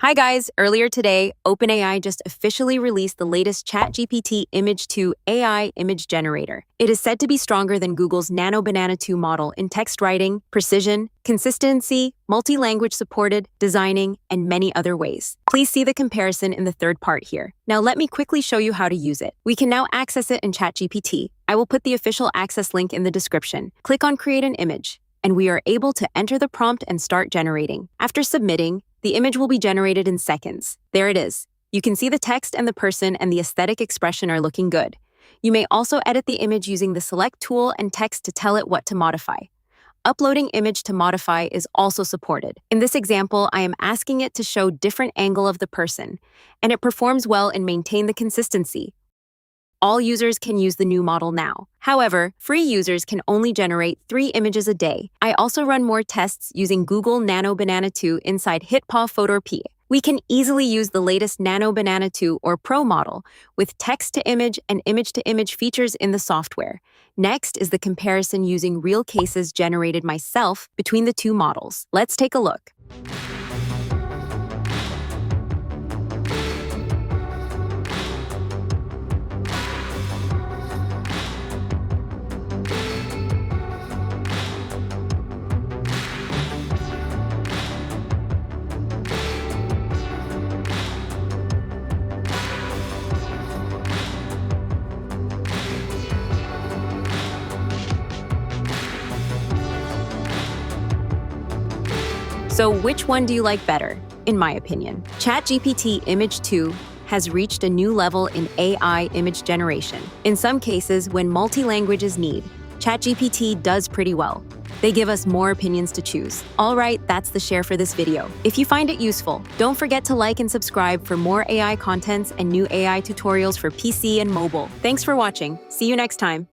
Hi guys, earlier today, OpenAI just officially released the latest ChatGPT Image 2 AI image generator. It is said to be stronger than Google's Nano Banana 2 model in text writing, precision, consistency, multi-language supported, designing, and many other ways. Please see the comparison in the third part here. Now let me quickly show you how to use it. We can now access it in ChatGPT. I will put the official access link in the description. Click on Create an Image, and we are able to enter the prompt and start generating. After submitting, the image will be generated in seconds. There it is. You can see the text and the person and the aesthetic expression are looking good. You may also edit the image using the Select tool and text to tell it what to modify. Uploading image to modify is also supported. In this example, I am asking it to show different angle of the person, and it performs well and maintain the consistency. All users can use the new model now. However, free users can only generate 3 images a day. I also run more tests using Google Nano Banana 2 inside HitPaw Photo P. We can easily use the latest Nano Banana 2 or Pro model with text-to-image and image-to-image features in the software. Next is the comparison using real cases generated myself between the two models. Let's take a look. So which one do you like better? In my opinion, ChatGPT Image 2 has reached a new level in AI image generation. In some cases, when multi-language is needed, ChatGPT does pretty well. They give us more opinions to choose. All right, that's the share for this video. If you find it useful, don't forget to like and subscribe for more AI contents and new AI tutorials for PC and mobile. Thanks for watching. See you next time.